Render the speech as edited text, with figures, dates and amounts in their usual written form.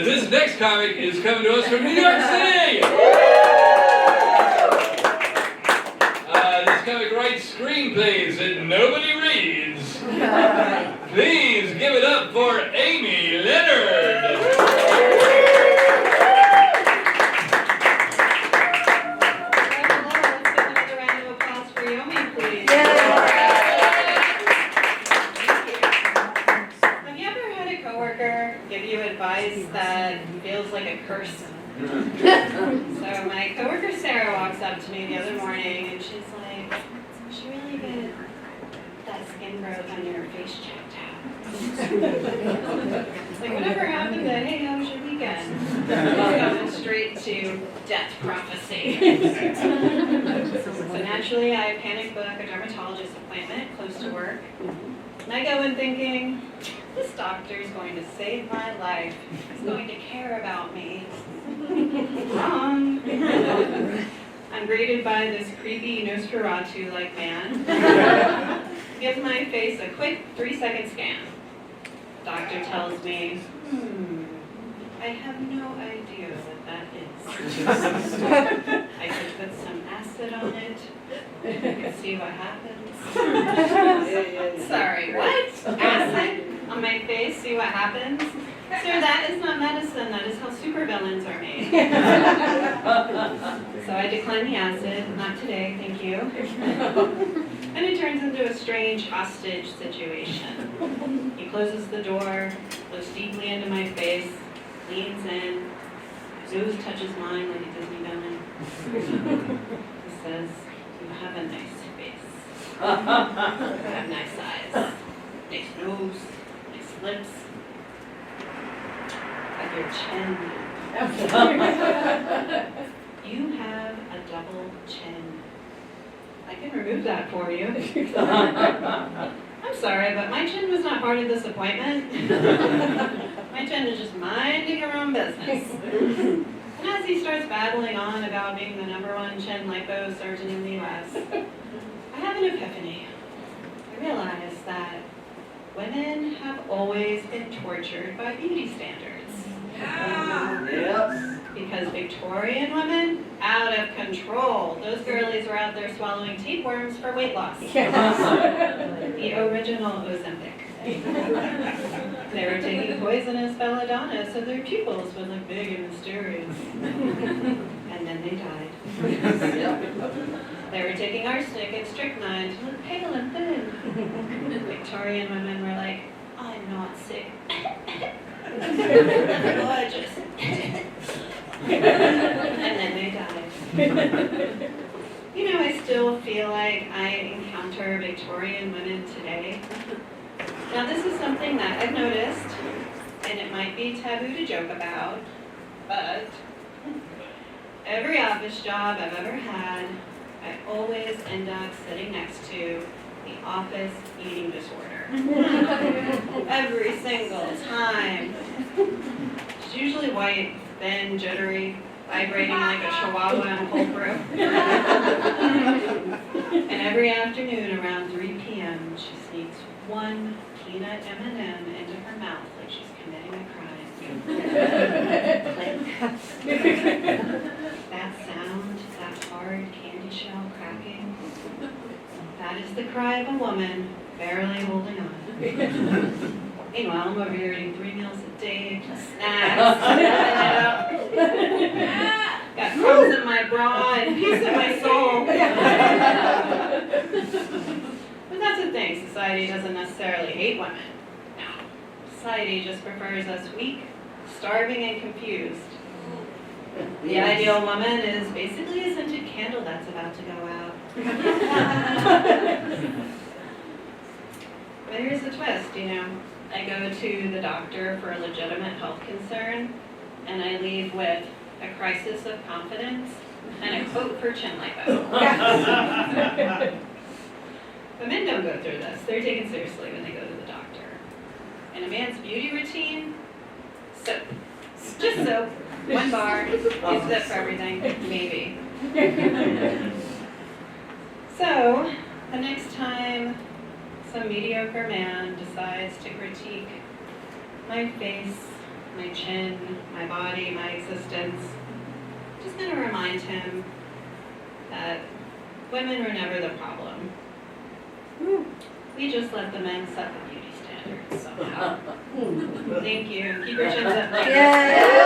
This next comic is coming to us from New York City. This comic writes screenplays that nobody reads. Please give it up for Amy Leonard. That feels like a curse. So my coworker Sarah walks up to me the other morning and she's like, "You should really get that skin growth on your face checked out." Like, whatever happened to, hey, how was your weekend? Going straight to death prophecy. So naturally I panic book a dermatologist appointment close to work. And I go in thinking, this doctor is going to save my life. He's going to care about me. Wrong. I'm greeted by this creepy Nosferatu-like man. Gives my face a quick 3-second scan. Doctor tells me, I have no idea what that is. I could put some acid on it. You can see what happens. Sorry, what? Acid on my face, see what happens? Sir, that is not medicine. That is how supervillains are made. So I decline the acid. Not today, thank you. And it turns into a strange hostage situation. He closes the door, looks deeply into my face, leans in, his nose touches mine like a Disney donut. He says, "You have a nice face. You have nice eyes, nice nose, nice lips, but your chin. You have a double chin. I can remove that for you." I'm sorry, but my chin was not part of this appointment. My chin is just minding her own business. And as he starts babbling on about being the #1 chin lipo surgeon in the U.S., I have an epiphany. I realize that women have always been tortured by beauty standards. Yep. Because Victorian women, out of control. Those girlies were out there swallowing tapeworms for weight loss. The original Ozempic. They were taking poisonous belladonna so their pupils would look big and mysterious. And then they died. They were taking arsenic and strychnine to look pale and thin. Victorian women were like, "I'm not sick." Gorgeous. And then they died. You know, I still feel like I encounter Victorian women today. Now, this is something that I've noticed, and it might be taboo to joke about, but every office job I've ever had, I always end up sitting next to the office eating disorder. Every single time. She's usually white, thin, jittery, vibrating like a chihuahua in a cold brew. And every afternoon around 3 p.m., she sneaks one peanut M&M into her mouth like she's committing a crime. Click. That sound, that hard candy shell cracking, that is the cry of a woman barely holding on. Meanwhile, I'm over here eating 3 meals a day, plus snacks. Got crumbs in my bra and a piece of my soul. But that's the thing, society doesn't necessarily hate women. No. Society just prefers us weak, starving, and confused. The ideal woman is basically a scented candle that's about to go out. But here's the twist, you know. I go to the doctor for a legitimate health concern, and I leave with a crisis of confidence and a quote for chin lipo. But men don't go through this. They're taken seriously when they go to the doctor. And a man's beauty routine, soap. Just soap. 1 bar. Use it for everything. Maybe. So, the next time some mediocre man decides to critique my face, my chin, my body, my existence. Just going to remind him that women were never the problem. We just let the men set the beauty standards somehow. Thank you. Keep your chins up. Yay!